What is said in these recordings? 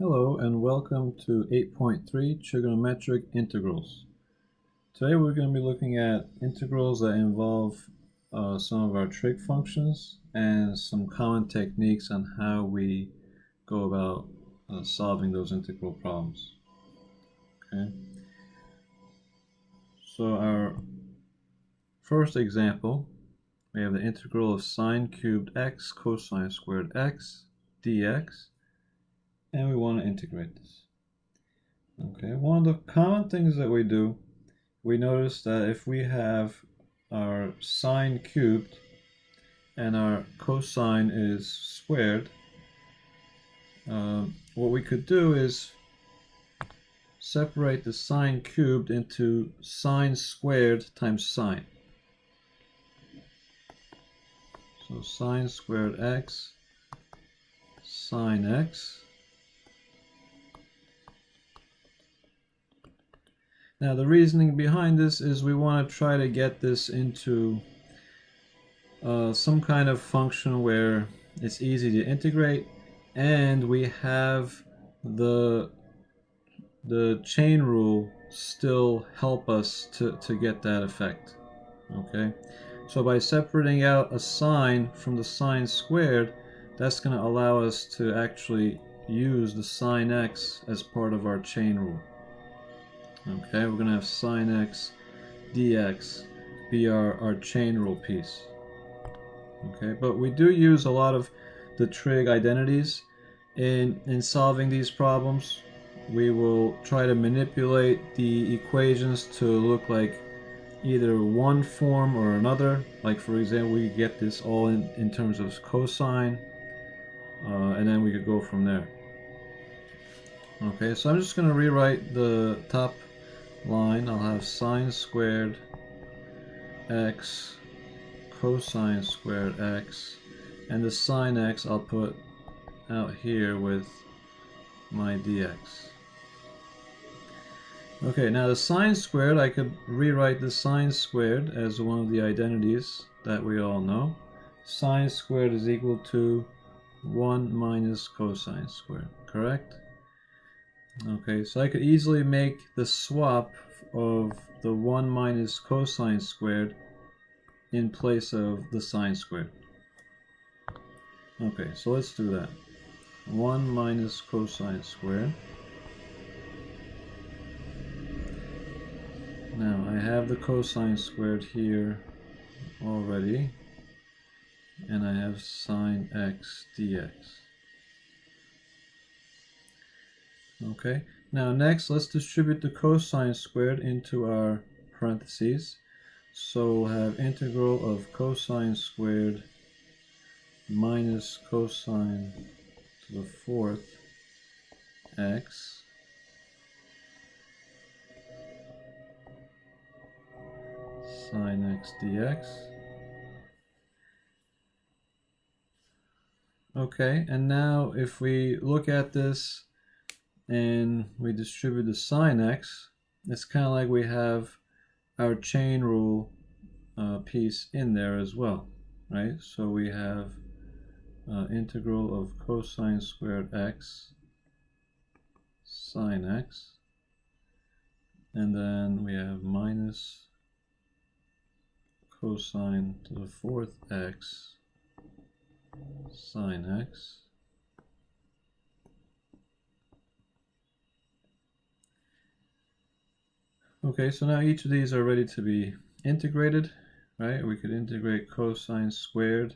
Hello and welcome to 8.3 Trigonometric Integrals. Today we're going to be looking at integrals that involve some of our trig functions and some common techniques on how we go about solving those integral problems. Okay. So our first example, we have the integral of sine cubed x cosine squared x dx, and we want to integrate this. Okay, one of the common things that we do, we notice that if we have our sine cubed and our cosine is squared, what we could do is separate the sine cubed into sine squared times sine. So sine squared x, sine x. Now the reasoning behind this is we want to try to get this into some kind of function where it's easy to integrate, and we have the chain rule still help us to get that effect. Okay, so by separating out a sine from the sine squared, that's going to allow us to actually use the sine x as part of our chain rule. Okay, we're going to have sine x dx be our chain rule piece. Okay, but we do use a lot of the trig identities in solving these problems. We will try to manipulate the equations to look like either one form or another. Like for example, we get this all in terms of cosine, and then we could go from there. Okay, so I'm just going to rewrite the top line. I'll have sine squared x cosine squared x, and the sine x I'll put out here with my dx. Okay, now the sine squared, I could rewrite the sine squared as one of the identities that we all know. Sine squared is equal to 1 minus cosine squared, correct? Okay, so I could easily make the swap of the 1 minus cosine squared in place of the sine squared. Okay, so let's do that. 1 minus cosine squared. Now I have the cosine squared here already, and I have sine x dx. Okay, now next let's distribute the cosine squared into our parentheses. So we'll have integral of cosine squared minus cosine to the fourth x sine x dx. Okay, and now if we look at this and we distribute the sine x, it's kind of like we have our chain rule piece in there as well, right? So we have integral of cosine squared x sine x, and then we have minus cosine to the fourth x sine x. Okay, so now each of these are ready to be integrated, right? We could integrate cosine squared.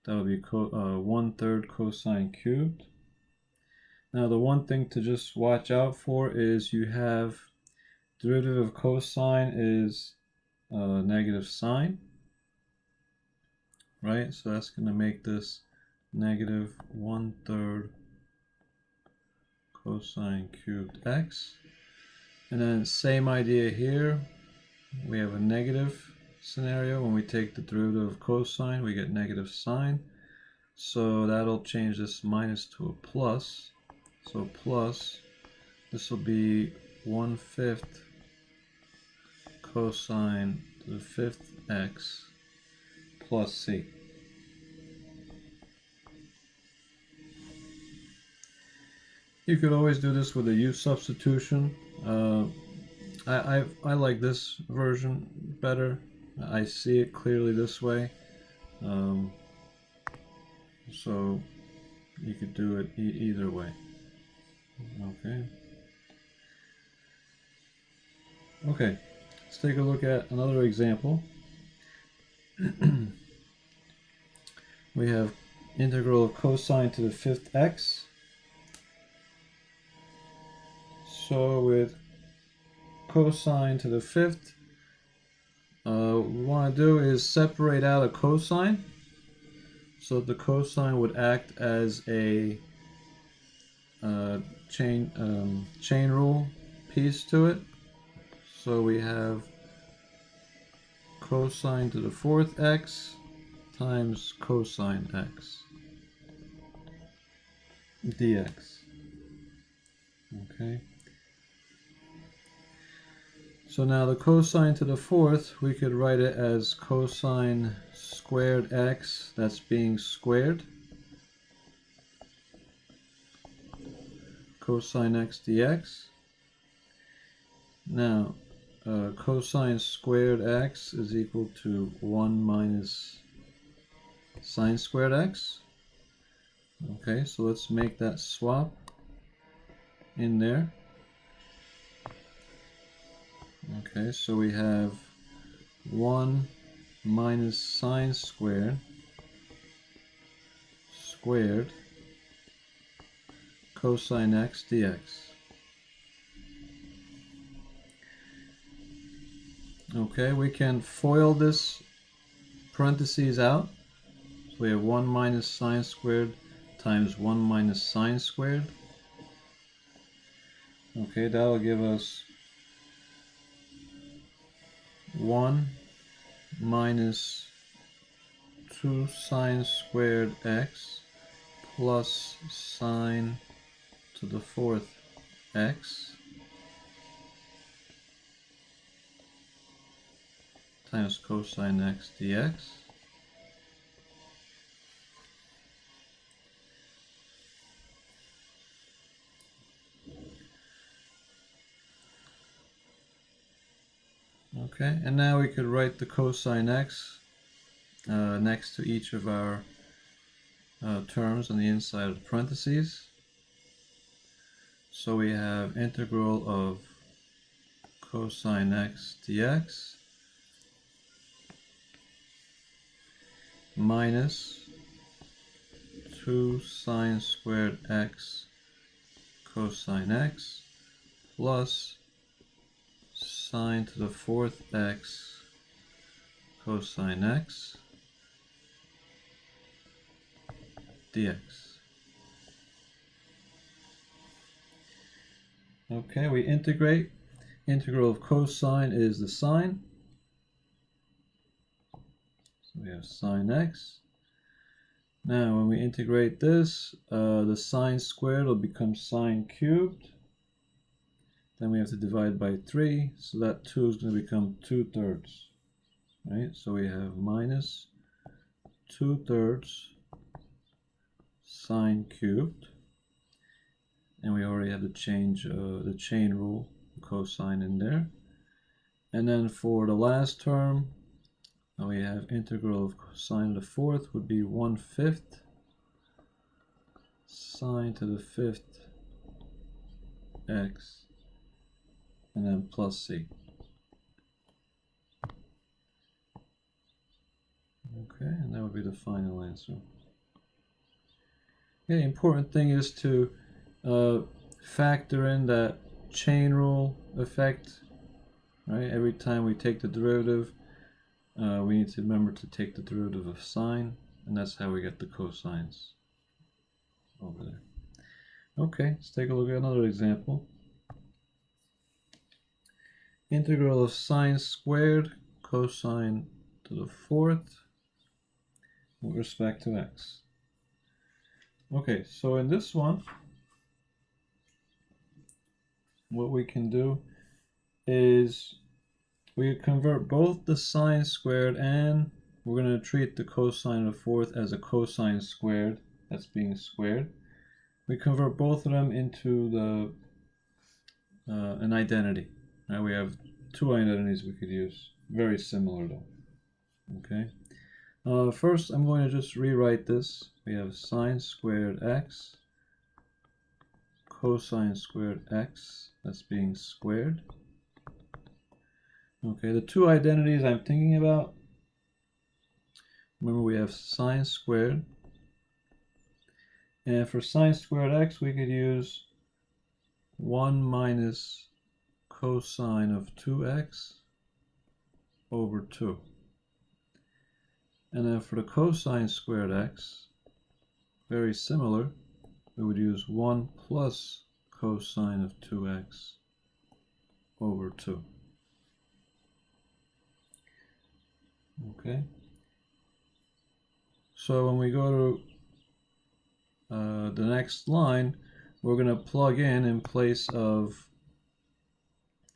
That would be 1/3 cosine cubed. Now the one thing to just watch out for is you have derivative of cosine is negative sine, right? So that's going to make this negative 1/3 cosine cubed x. And then same idea here. We have a negative scenario. When we take the derivative of cosine, we get negative sine. So that'll change this minus to a plus. So plus, this will be 1/5 cosine to the fifth x plus c. You could always do this with a U substitution. I like this version better. I see it clearly this way. So you could do it either way. Okay. Okay, let's take a look at another example. We have integral of cosine to the fifth x. So with cosine to the fifth, what we want to do is separate out a cosine. So the cosine would act as a chain rule piece to it. So we have cosine to the fourth x times cosine x dx. Okay. So now the cosine to the fourth, we could write it as cosine squared x, that's being squared. Cosine x dx. Now, cosine squared x is equal to 1 minus sine squared x. Okay, so let's make that swap in there. Okay, so we have 1 minus sine squared cosine x dx. Okay, we can FOIL this parentheses out. So we have 1 minus sine squared times 1 minus sine squared. Okay, that'll give us 1 minus 2 sine squared x plus sine to the fourth x times cosine x dx. Okay, and now we could write the cosine x next to each of our terms on the inside of the parentheses. So we have integral of cosine x dx minus 2 sine squared x cosine x plus sine to the fourth x cosine x dx. Okay, we integrate. Integral of cosine is the sine. So we have sine x. Now when we integrate this, the sine squared will become sine cubed. Then we have to divide by 3, so that 2 is going to become 2/3. Right? So we have minus 2/3 sine cubed. And we already have to change the chain rule, cosine in there. And then for the last term, we have integral of sine to the fourth would be 1/5 sine to the fifth x and then plus c. Okay, and that would be the final answer. Okay, the important thing is to factor in that chain rule effect, right? Every time we take the derivative, we need to remember to take the derivative of sine, and that's how we get the cosines over there. Okay, let's take a look at another example. Integral of sine squared cosine to the fourth with respect to x. Okay, so in this one, what we can do is we convert both the sine squared and we're going to treat the cosine of the fourth as a cosine squared that's being squared. we convert both of them into an identity. Now we have two identities we could use. Very similar though. Okay. First, I'm going to just rewrite this. We have sine squared x, cosine squared x, that's being squared. Okay, the two identities I'm thinking about, remember we have sine squared, and for sine squared x we could use 1 minus cosine of 2x over 2. And then for the cosine squared x, very similar, we would use 1 plus cosine of 2x over 2. Okay. So when we go to the next line, we're going to plug in place of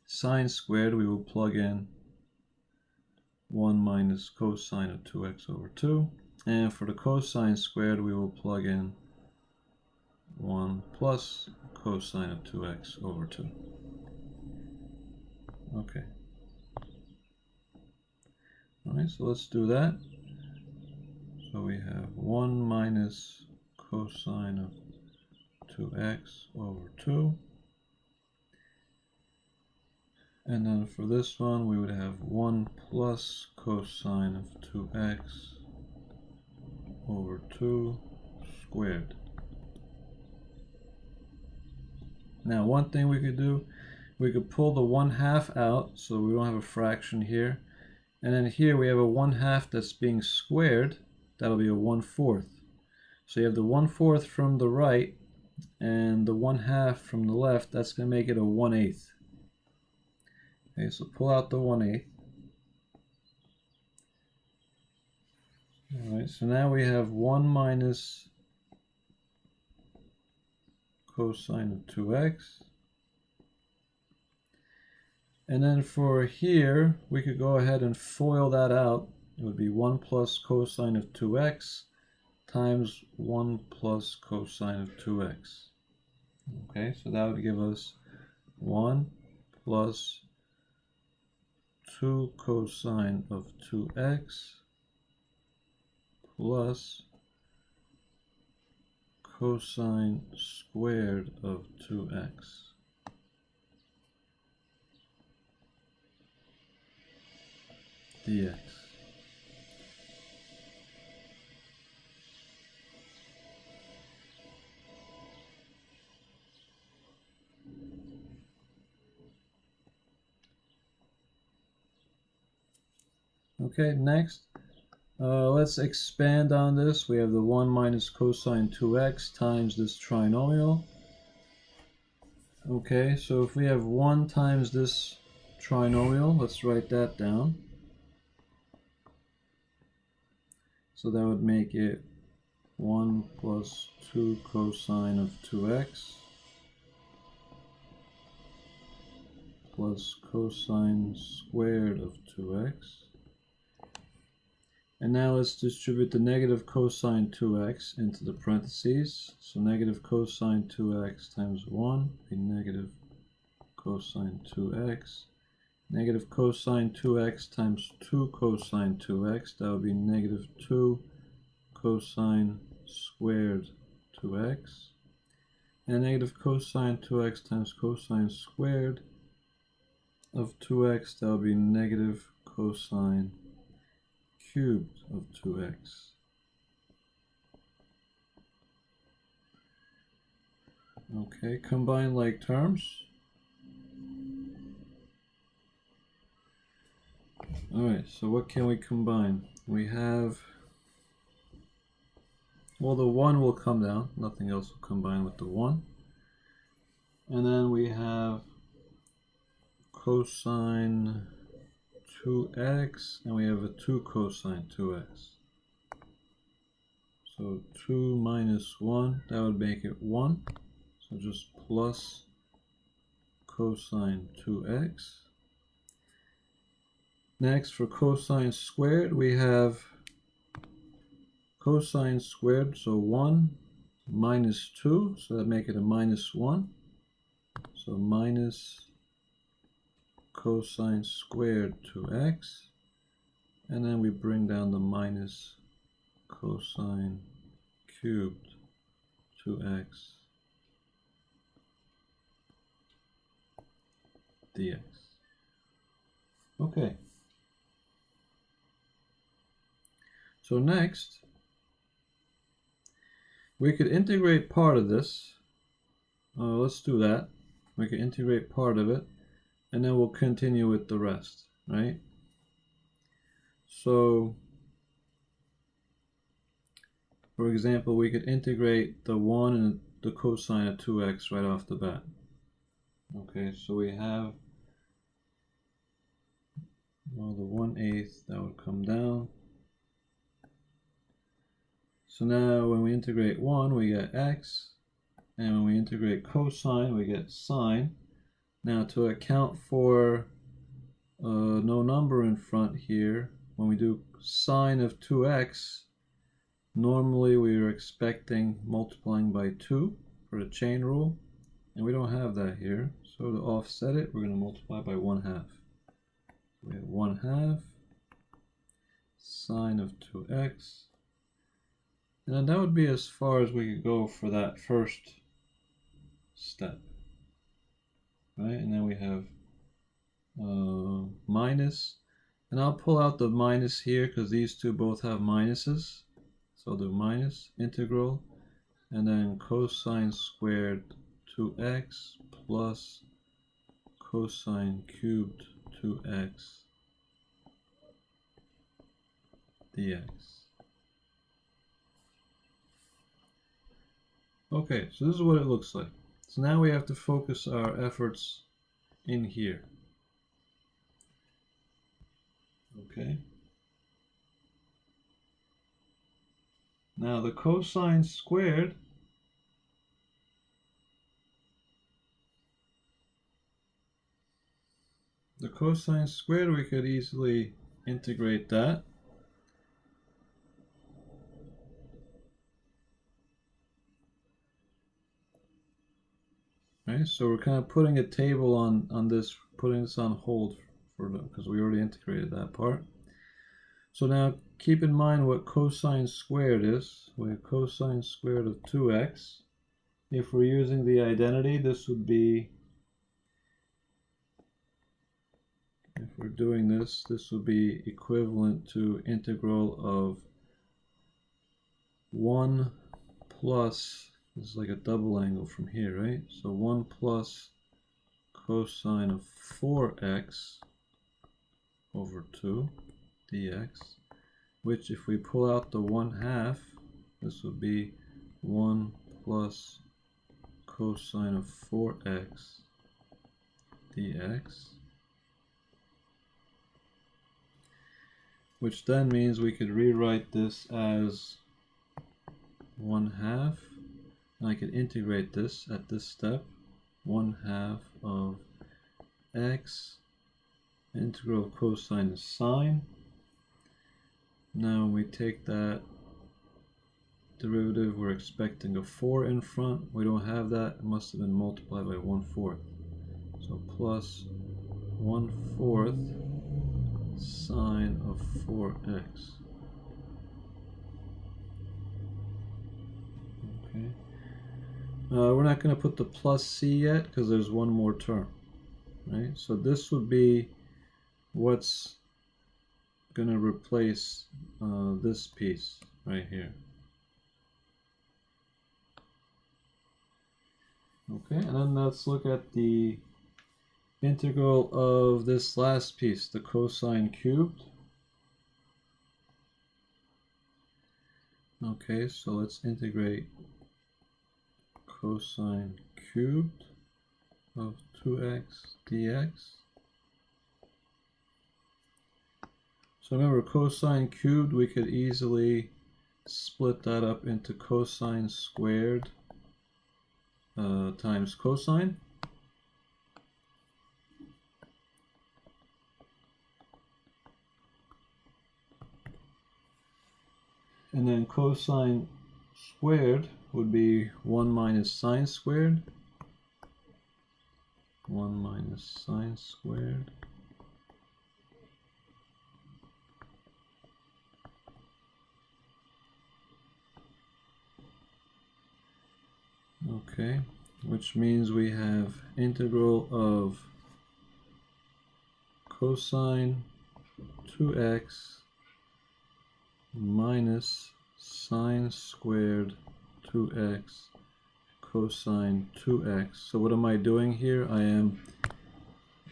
sine squared, we will plug in 1 minus cosine of 2x over 2. And for the cosine squared, we will plug in 1 plus cosine of 2x over 2. Okay. Alright, so let's do that. So we have 1 minus cosine of 2x over 2. And then for this one, we would have 1 plus cosine of 2x over 2 squared. Now, one thing we could do, we could pull the 1/2 out, so we don't have a fraction here. And then here we have a 1/2 that's being squared. That'll be a 1/4. So you have the 1/4 from the right and the 1/2 from the left. That's going to make it a 1/8. Okay, so pull out the 1/8. Alright, so now we have 1 minus cosine of 2x. And then for here, we could go ahead and FOIL that out. It would be 1 plus cosine of 2x times 1 plus cosine of 2x. Okay, so that would give us 1 plus 2 cosine of 2x plus cosine squared of 2x. dx. Okay, next, let's expand on this. We have the 1 minus cosine 2x times this trinomial. Okay, so if we have 1 times this trinomial, let's write that down. So that would make it 1 plus 2 cosine of 2x plus cosine squared of 2x. And now let's distribute the negative cosine 2x into the parentheses. So negative cosine 2x times 1 would be negative cosine 2x. Negative cosine 2x times 2 cosine 2x, that would be negative 2 cosine squared 2x. And negative cosine 2x times cosine squared of 2x, that would be negative cosine cubed of 2x. Okay, combine like terms. Alright, so what can we combine? We have, well, the 1 will come down, nothing else will combine with the 1. And then we have cosine 2x, and we have a 2 cosine 2x. So 2 minus 1, that would make it 1. So just plus cosine 2x. Next, for cosine squared, we have cosine squared, so 1 minus 2, so that make it a minus 1. So minus cosine squared 2x, and then we bring down the minus cosine cubed 2x dx. Okay. So next, we could integrate part of this. Let's do that. We can integrate part of it, and then we'll continue with the rest, right? So, for example, we could integrate the 1 and the cosine of 2x right off the bat. Okay, so we have, well, the 1/8, that would come down. So now when we integrate 1, we get x, and when we integrate cosine, we get sine. Now to account for no number in front here, when we do sine of 2x, normally we are expecting multiplying by 2 for the chain rule, and we don't have that here. So to offset it, we're going to multiply by 1/2. We have 1/2 sine of 2x. And then that would be as far as we could go for that first step. Right? And then we have minus. And I'll pull out the minus here because these two both have minuses. So the minus integral, and then cosine squared 2x plus cosine cubed 2x dx. Okay, so this is what it looks like. So now we have to focus our efforts in here. Okay. Now the cosine squared we could easily integrate that. Right, so we're kind of putting a table on this, putting this on hold for because we already integrated that part. So now keep in mind what cosine squared is. We have cosine squared of 2x. If we're using the identity, this would be, if we're doing this, this would be equivalent to integral of 1 plus, this is like a double angle from here, right? So 1 plus cosine of 4x over 2 dx, which if we pull out the 1/2, this would be 1 plus cosine of 4x dx, which then means we could rewrite this as 1/2, and I could integrate this at this step, 1/2 of x, integral of cosine is sine. Now we take that derivative, we're expecting a 4 in front. We don't have that, it must have been multiplied by 1/4. So plus 1/4 sine of 4x. Okay. We're not going to put the plus c yet because there's one more term. Right? So this would be what's going to replace this piece right here. Okay, and then let's look at the integral of this last piece, the cosine cubed. Okay, so let's integrate cosine cubed of 2x dx. So remember, cosine cubed, we could easily split that up into cosine squared times cosine. And then cosine squared would be 1 minus sine squared. 1 minus sine squared. Okay, which means we have integral of cosine 2x minus sine squared 2x cosine 2x. So what am I doing here? I am,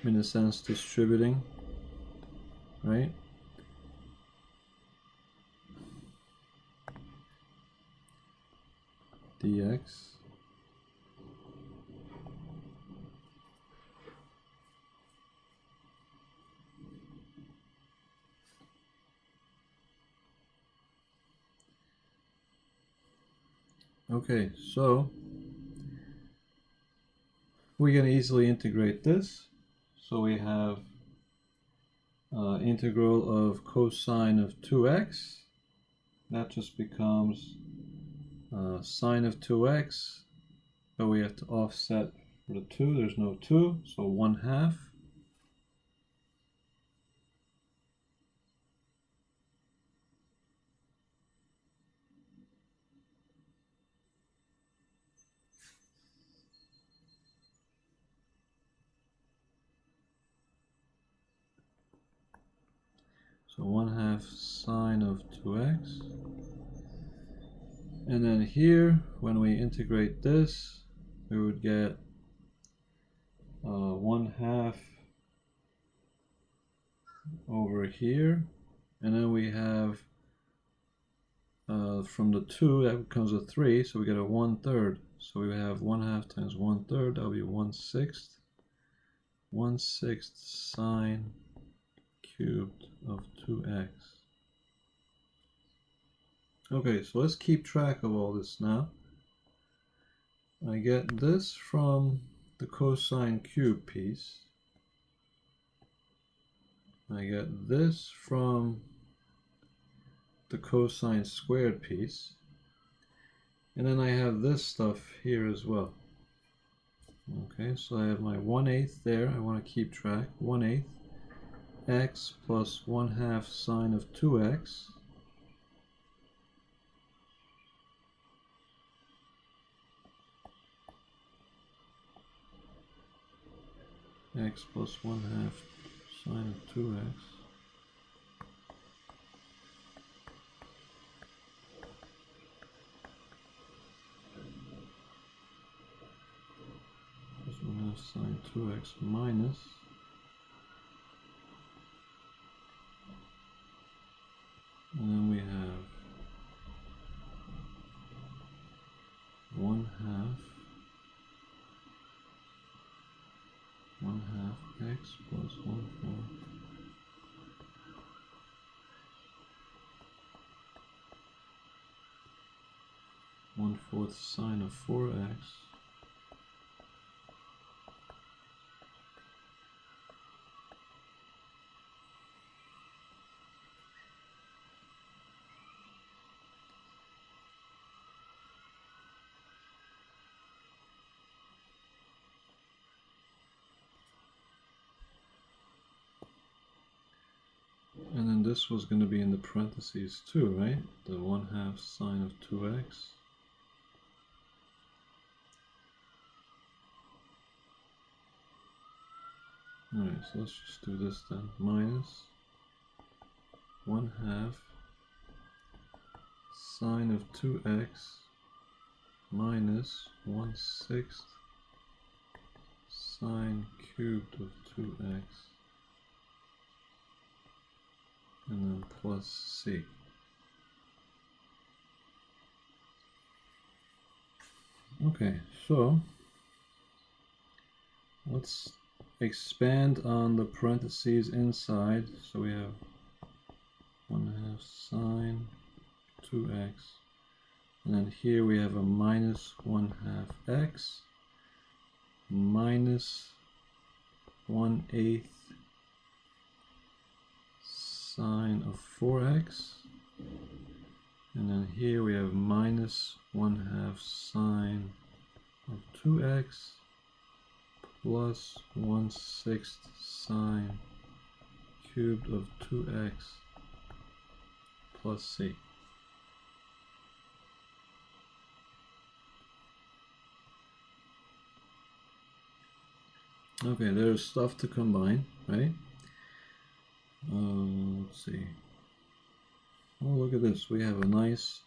in a sense, distributing, right? Dx. Okay, so we can easily integrate this. So we have integral of cosine of 2x. That just becomes sine of 2x, but we have to offset for the 2. There's no 2, so 1/2. So 1/2 sine of 2x. And then here, when we integrate this, we would get 1/2 over here. And then we have, from the 2, that becomes a 3, so we get a 1/3. So we have 1/2 times 1/3, that will be 1/6. 1/6 sine cubed of 2x. Okay, so let's keep track of all this now. I get this from the cosine cube piece. I get this from the cosine squared piece. And then I have this stuff here as well. Okay, so I have my 1/8 there. I want to keep track. 1/8 x plus 1/2 sine of 2x. X plus 1/2 sine of 2x. Plus 1/2 sine 2x minus 1/2 x plus 1/4 sine of 4x. And then this was going to be in the parentheses too, right? The 1/2 sine of 2x. Alright, so let's just do this then. Minus 1/2 sine of 2x minus 1/6 sine cubed of 2x. And then plus c. Okay, so let's expand on the parentheses inside. So we have 1/2 sine 2x. And then here we have a minus 1/2 x minus 1/8 sine of 4x, And then here we have minus 1/2 sine of 2x plus 1/6 sine cubed of 2x plus c. Okay, there's stuff to combine, right? Let's see. Oh, look at this. We have a nice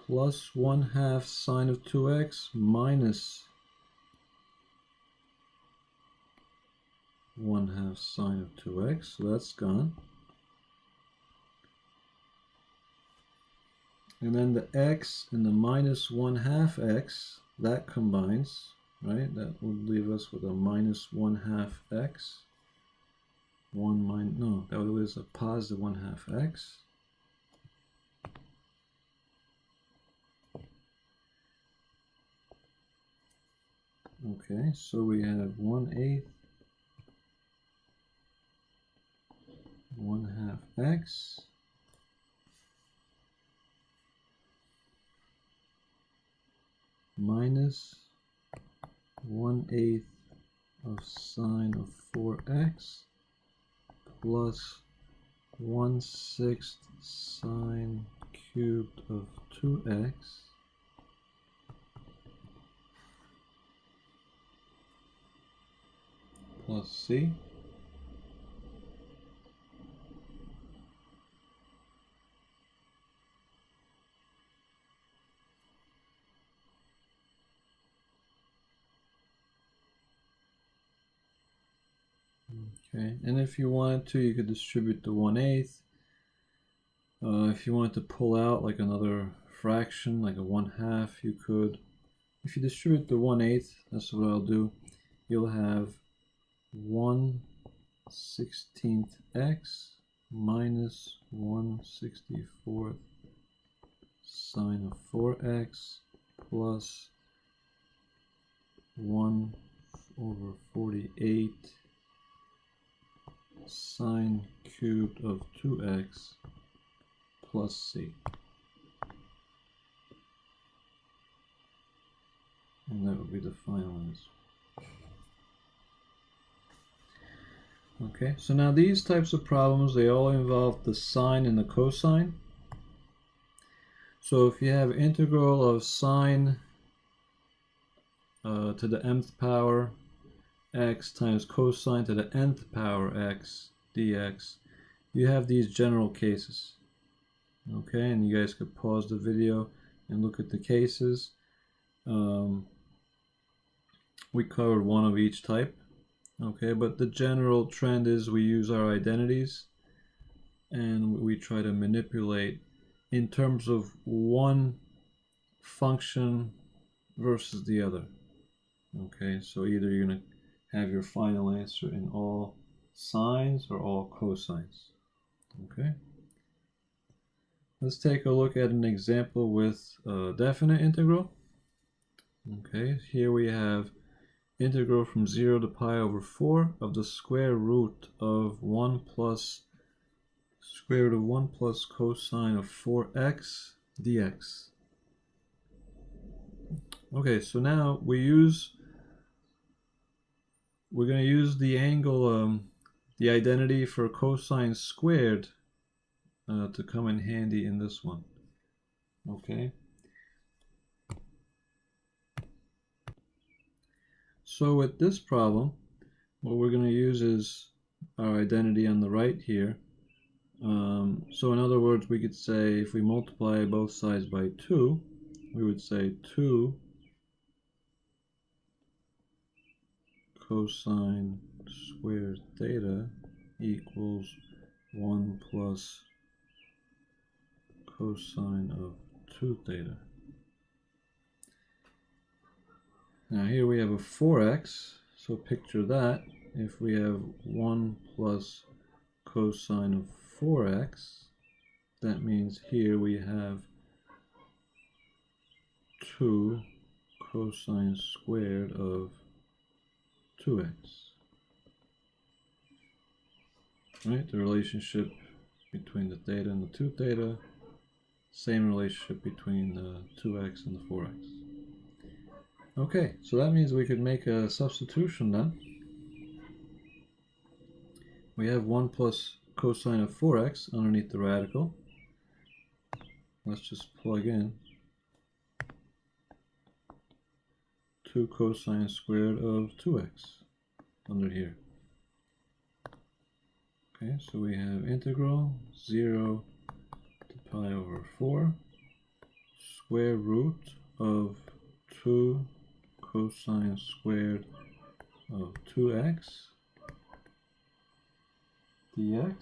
plus 1/2 sine of 2x minus 1/2 sine of 2x. So that's gone. And then the x and the minus 1/2 x, that combines, right? That would leave us with a minus 1/2 x. That would leave us a positive 1/2 x. Okay, so we have 1/8 1/2 x minus 1/8 of sine of 4x plus 1/6 sine cubed of 2x plus c. Okay, and if you wanted to, you could distribute the 1/8. If you wanted to pull out like another fraction, like a 1/2, you could. If you distribute the 1/8, that's what I'll do. You'll have 1/16 x minus 1/64 sine of 4x plus 1/48 sine cubed of 2x plus c. And that would be the final answer. Okay, so now these types of problems, they all involve the sine and the cosine. So if you have integral of sine to the nth power x times cosine to the nth power x dx, you have these general cases. Okay, and you guys could pause the video and look at the cases. We covered one of each type. Okay, but the general trend is we use our identities and we try to manipulate in terms of one function versus the other. Okay, so either you're going to have your final answer in all sines or all cosines. Okay, let's take a look at an example with a definite integral. Okay, here we have integral from 0 to pi over 4 of the square root of 1 plus square root of 1 plus cosine of 4x dx. Okay, so now we're going to use the angle, the identity for cosine squared to come in handy in this one. Okay. So with this problem, what we're going to use is our identity on the right here. So in other words, we could say if we multiply both sides by 2, we would say 2 cosine squared theta equals 1 plus cosine of 2 theta. Now here we have a 4x, so picture that. If we have 1 plus cosine of 4x, that means here we have 2 cosine squared of 2x. Right, the relationship between the theta and the 2 theta Same relationship between the 2x and the 4x. Okay, so that means we could make a substitution then. We have 1 plus cosine of 4x underneath the radical. Let's just plug in 2 cosine squared of 2x under here. Okay, so we have integral 0 to pi over 4 square root of 2 cosine squared of 2x dx.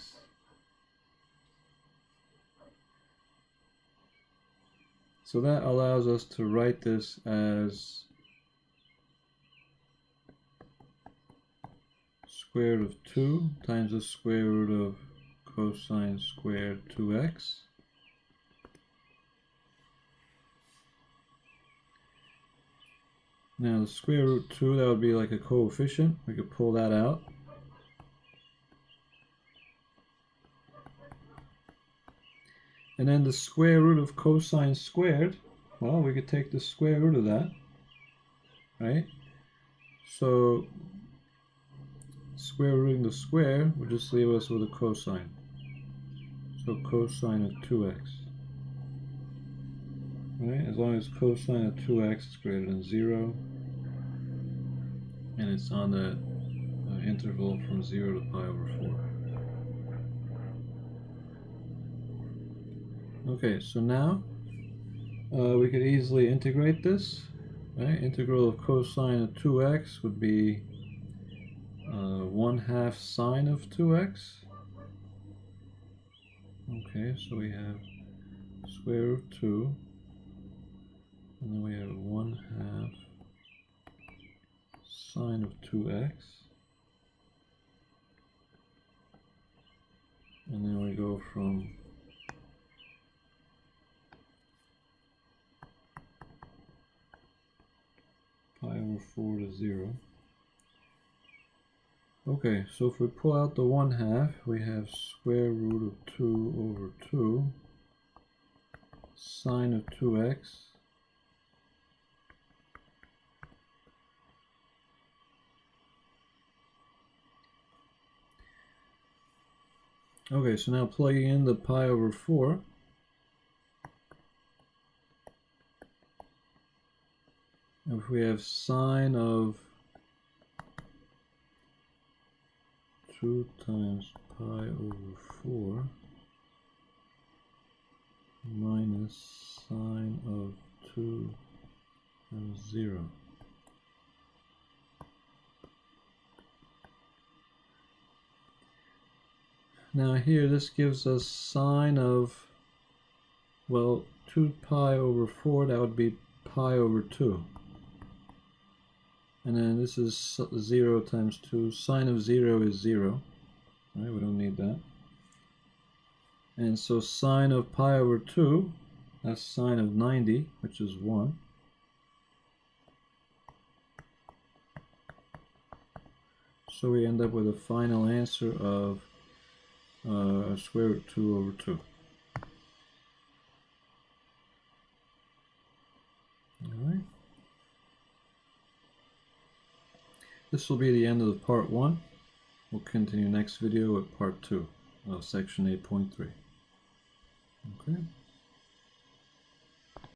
So that allows us to write this as square root of 2 times the square root of cosine squared 2x. Now the square root 2, that would be like a coefficient. We could pull that out. And then the square root of cosine squared, well, we could take the square root of that, right? So square rooting the square would just leave us with a cosine. So cosine of 2x. Right? As long as cosine of 2x is greater than 0, and it's on the interval from 0 to pi over 4. Okay, so now we could easily integrate this. Right? Integral of cosine of 2x would be 1/2 sine of 2x. Okay, so we have square root 2, and then we have 1/2 sine of 2x, and then we go from pi over 4 to 0. Okay, so if we pull out the 1/2, we have square root of 2 over 2 sine of 2x Okay, so now plugging in the pi over 4, if we have sine of 2 times pi over 4 minus sine of 2 times 0. Now here this gives us sine of, well, 2 pi over 4, that would be pi over 2. And then this is 0 times 2. Sine of 0 is 0. Right, we don't need that. And so sine of pi over 2, that's sine of 90, which is 1. So we end up with a final answer of square root 2 over 2. Alright. This will be the end of the part 1. We'll continue next video with part 2 of section 8.3. Okay.